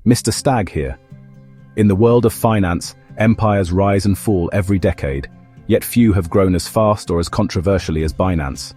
Mr. Stag here. In the world of finance, empires rise and fall every decade, yet few have grown as fast or as controversially as Binance.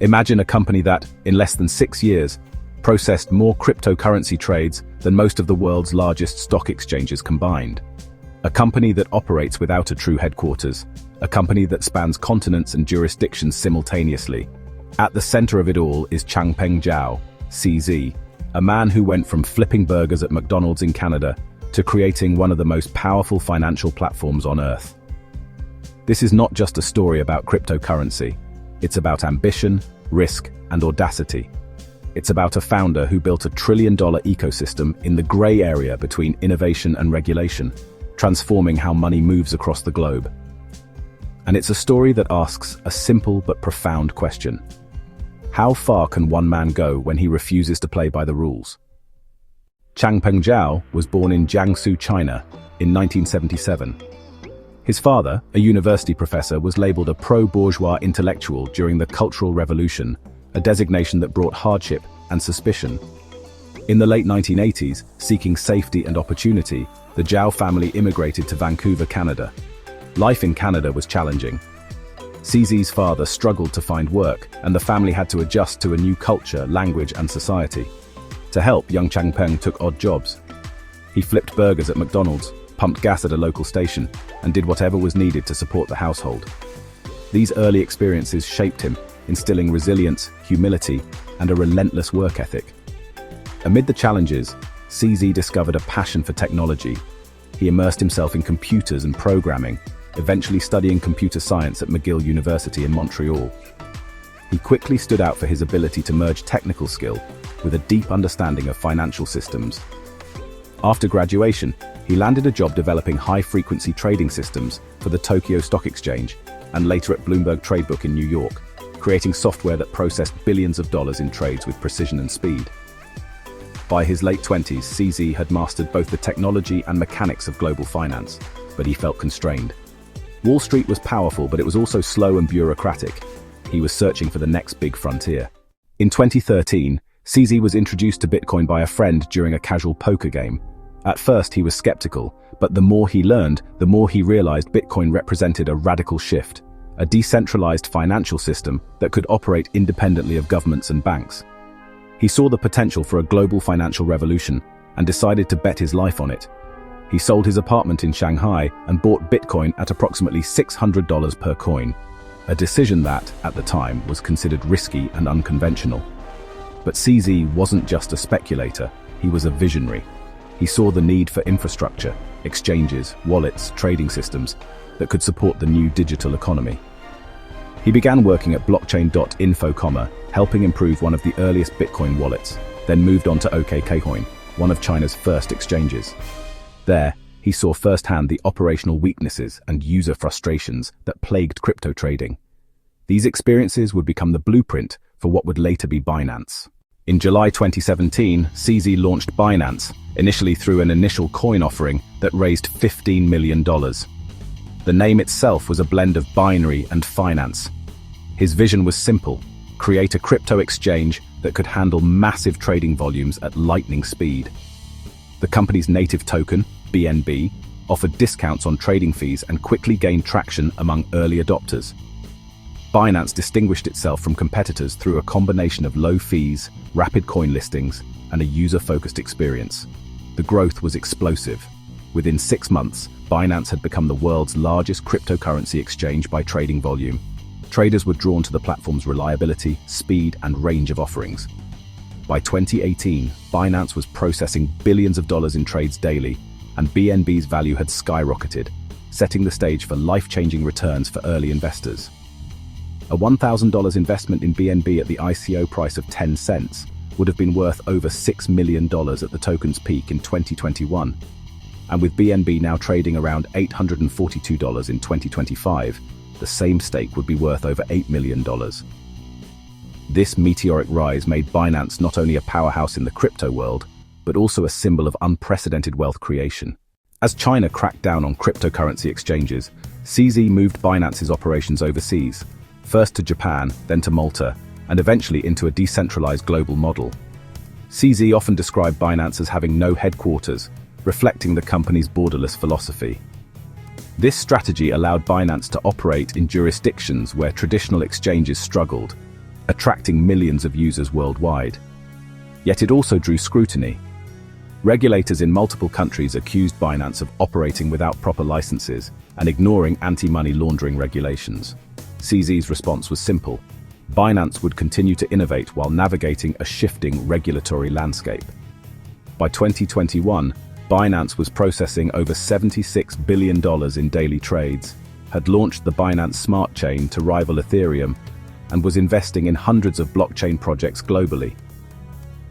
Imagine a company that, in less than 6 years, processed more cryptocurrency trades than most of the world's largest stock exchanges combined. A company that operates without a true headquarters, a company that spans continents and jurisdictions simultaneously. At the center of it all is Changpeng Zhao, CZ, a man who went from flipping burgers at McDonald's in Canada to creating one of the most powerful financial platforms on Earth. This is not just a story about cryptocurrency. It's about ambition, risk, and audacity. It's about a founder who built a trillion-dollar ecosystem in the gray area between innovation and regulation, transforming how money moves across the globe. And it's a story that asks a simple but profound question. How far can one man go when he refuses to play by the rules? Changpeng Zhao was born in Jiangsu, China, in 1977. His father, a university professor, was labeled a pro-bourgeois intellectual during the Cultural Revolution, a designation that brought hardship and suspicion. In the late 1980s, seeking safety and opportunity, the Zhao family immigrated to Vancouver, Canada. Life in Canada was challenging. CZ's father struggled to find work, and the family had to adjust to a new culture, language, and society. To help, young Changpeng took odd jobs. He flipped burgers at McDonald's, pumped gas at a local station, and did whatever was needed to support the household. These early experiences shaped him, instilling resilience, humility, and a relentless work ethic. Amid the challenges, CZ discovered a passion for technology. He immersed himself in computers and programming, eventually studying computer science at McGill University in Montreal. He quickly stood out for his ability to merge technical skill with a deep understanding of financial systems. After graduation, he landed a job developing high-frequency trading systems for the Tokyo Stock Exchange and later at Bloomberg Tradebook in New York, creating software that processed billions of dollars in trades with precision and speed. By his late 20s, CZ had mastered both the technology and mechanics of global finance, but he felt constrained. Wall Street was powerful, but it was also slow and bureaucratic. He was searching for the next big frontier. In 2013, CZ was introduced to Bitcoin by a friend during a casual poker game. At first, he was skeptical, but the more he learned, the more he realized Bitcoin represented a radical shift, a decentralized financial system that could operate independently of governments and banks. He saw the potential for a global financial revolution and decided to bet his life on it. He sold his apartment in Shanghai and bought Bitcoin at approximately $600 per coin, a decision that, at the time, was considered risky and unconventional. But CZ wasn't just a speculator, he was a visionary. He saw the need for infrastructure, exchanges, wallets, trading systems that could support the new digital economy. He began working at blockchain.info, helping improve one of the earliest Bitcoin wallets, then moved on to OKCoin, one of China's first exchanges. There, he saw firsthand the operational weaknesses and user frustrations that plagued crypto trading. These experiences would become the blueprint for what would later be Binance. In July 2017, CZ launched Binance, initially through an initial coin offering that raised $15 million. The name itself was a blend of binary and finance. His vision was simple: create a crypto exchange that could handle massive trading volumes at lightning speed. The company's native token, BNB, offered discounts on trading fees and quickly gained traction among early adopters. Binance distinguished itself from competitors through a combination of low fees, rapid coin listings, and a user-focused experience. The growth was explosive. Within 6 months, Binance had become the world's largest cryptocurrency exchange by trading volume. Traders were drawn to the platform's reliability, speed, and range of offerings. By 2018, Binance was processing billions of dollars in trades daily, and BNB's value had skyrocketed, setting the stage for life-changing returns for early investors. A $1,000 investment in BNB at the ICO price of 10 cents would have been worth over $6 million at the token's peak in 2021. And with BNB now trading around $842 in 2025, the same stake would be worth over $8 million. This meteoric rise made Binance not only a powerhouse in the crypto world, but also a symbol of unprecedented wealth creation. As China cracked down on cryptocurrency exchanges, CZ moved Binance's operations overseas, first to Japan, then to Malta, and eventually into a decentralized global model. CZ often described Binance as having no headquarters, reflecting the company's borderless philosophy. This strategy allowed Binance to operate in jurisdictions where traditional exchanges struggled, attracting millions of users worldwide. Yet it also drew scrutiny. Regulators in multiple countries accused Binance of operating without proper licenses and ignoring anti-money laundering regulations. CZ's response was simple: Binance would continue to innovate while navigating a shifting regulatory landscape. By 2021, Binance was processing over $76 billion in daily trades, had launched the Binance Smart Chain to rival Ethereum, and was investing in hundreds of blockchain projects globally.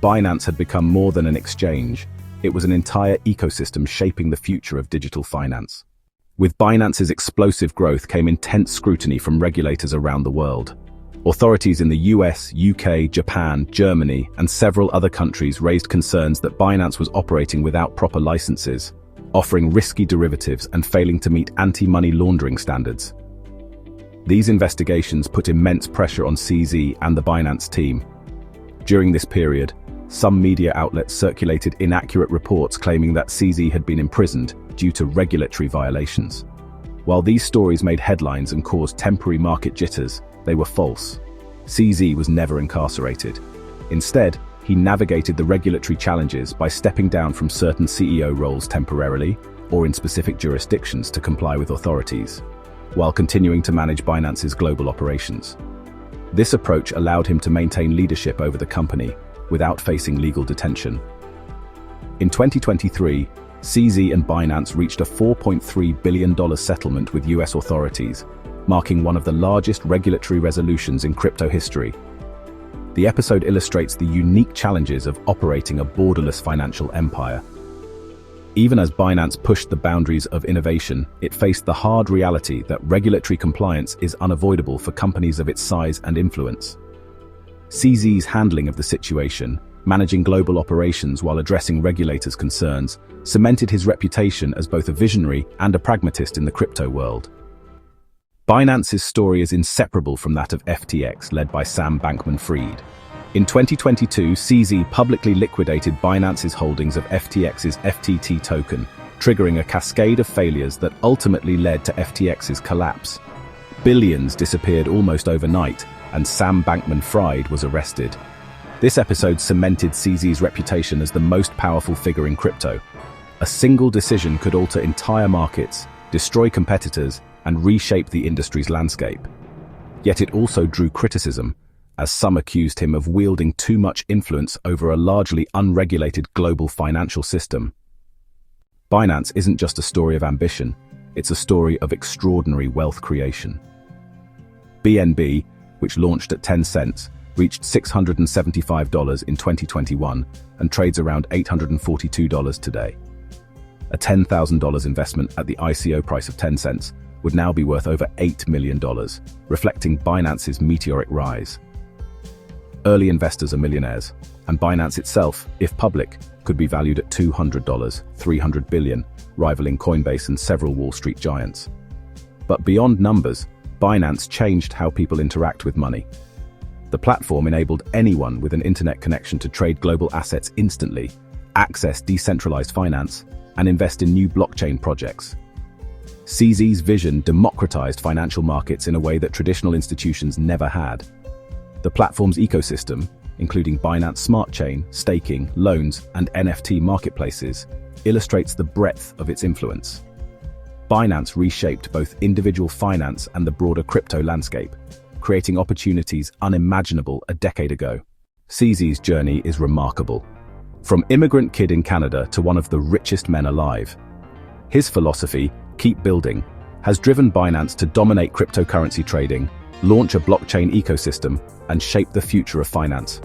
Binance had become more than an exchange. It was an entire ecosystem shaping the future of digital finance. With Binance's explosive growth came intense scrutiny from regulators around the world. Authorities in the US, UK, Japan, Germany, and several other countries raised concerns that Binance was operating without proper licenses, offering risky derivatives and failing to meet anti-money laundering standards. These investigations put immense pressure on CZ and the Binance team. During this period, some media outlets circulated inaccurate reports claiming that CZ had been imprisoned due to regulatory violations. While these stories made headlines and caused temporary market jitters, they were false. CZ was never incarcerated. Instead, he navigated the regulatory challenges by stepping down from certain CEO roles temporarily or in specific jurisdictions to comply with authorities, while continuing to manage Binance's global operations. This approach allowed him to maintain leadership over the company without facing legal detention. In 2023, CZ and Binance reached a $4.3 billion settlement with US authorities, marking one of the largest regulatory resolutions in crypto history. The episode illustrates the unique challenges of operating a borderless financial empire. Even as Binance pushed the boundaries of innovation, it faced the hard reality that regulatory compliance is unavoidable for companies of its size and influence. CZ's handling of the situation, managing global operations while addressing regulators' concerns, cemented his reputation as both a visionary and a pragmatist in the crypto world. Binance's story is inseparable from that of FTX, led by Sam Bankman-Fried. In 2022, CZ publicly liquidated Binance's holdings of FTX's FTT token, triggering a cascade of failures that ultimately led to FTX's collapse. Billions disappeared almost overnight, and Sam Bankman-Fried was arrested. This episode cemented CZ's reputation as the most powerful figure in crypto. A single decision could alter entire markets, destroy competitors, and reshape the industry's landscape. Yet it also drew criticism, as some accused him of wielding too much influence over a largely unregulated global financial system. Binance isn't just a story of ambition, it's a story of extraordinary wealth creation. BNB, which launched at 10 cents, reached $675 in 2021 and trades around $842 today. A $10,000 investment at the ICO price of 10 cents would now be worth over $8 million, reflecting Binance's meteoric rise. Early investors are millionaires, and Binance itself, if public, could be valued at $200, $300 billion, rivaling Coinbase and several Wall Street giants. But beyond numbers, Binance changed how people interact with money. The platform enabled anyone with an internet connection to trade global assets instantly, access decentralized finance, and invest in new blockchain projects. CZ's vision democratized financial markets in a way that traditional institutions never had. The platform's ecosystem, including Binance Smart Chain, staking, loans, and NFT marketplaces, illustrates the breadth of its influence. Binance reshaped both individual finance and the broader crypto landscape, creating opportunities unimaginable a decade ago. CZ's journey is remarkable. From immigrant kid in Canada to one of the richest men alive. His philosophy, keep building, has driven Binance to dominate cryptocurrency trading, launch a blockchain ecosystem, and shape the future of finance.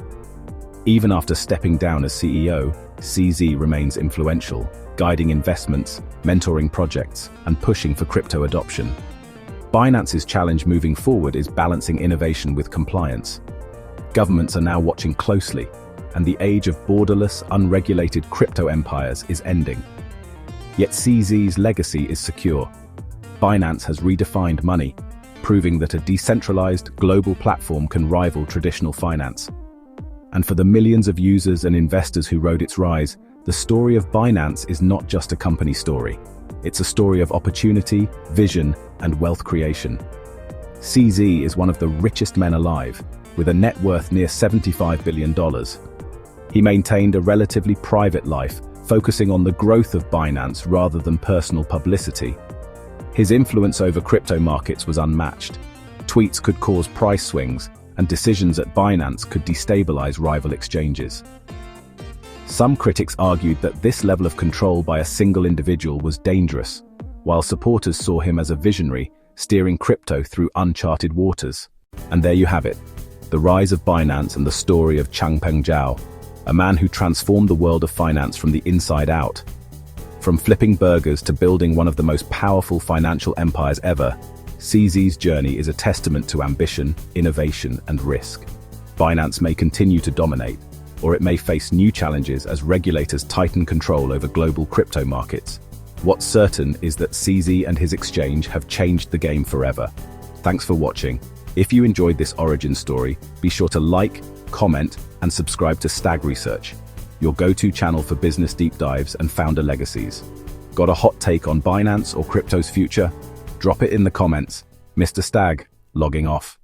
Even after stepping down as CEO, CZ remains influential, guiding investments, mentoring projects, and pushing for crypto adoption. Binance's challenge moving forward is balancing innovation with compliance. Governments are now watching closely, and the age of borderless, unregulated crypto empires is ending. Yet CZ's legacy is secure. Binance has redefined money, proving that a decentralized, global platform can rival traditional finance. And for the millions of users and investors who rode its rise, the story of Binance is not just a company story. It's a story of opportunity, vision, and wealth creation. CZ is one of the richest men alive, with a net worth near $75 billion. He maintained a relatively private life, focusing on the growth of Binance rather than personal publicity. His influence over crypto markets was unmatched. Tweets could cause price swings, and decisions at Binance could destabilize rival exchanges. Some critics argued that this level of control by a single individual was dangerous, while supporters saw him as a visionary, steering crypto through uncharted waters. And there you have it, the rise of Binance and the story of Changpeng Zhao, a man who transformed the world of finance from the inside out. From flipping burgers to building one of the most powerful financial empires ever, CZ's journey is a testament to ambition, innovation, and risk. Binance may continue to dominate, or it may face new challenges as regulators tighten control over global crypto markets. What's certain is that CZ and his exchange have changed the game forever. Thanks for watching. If you enjoyed this origin story, be sure to like, comment, and subscribe to Stag Research, your go-to channel for business deep dives and founder legacies. Got a hot take on Binance or crypto's future? Drop it in the comments. Mr. Stag, logging off.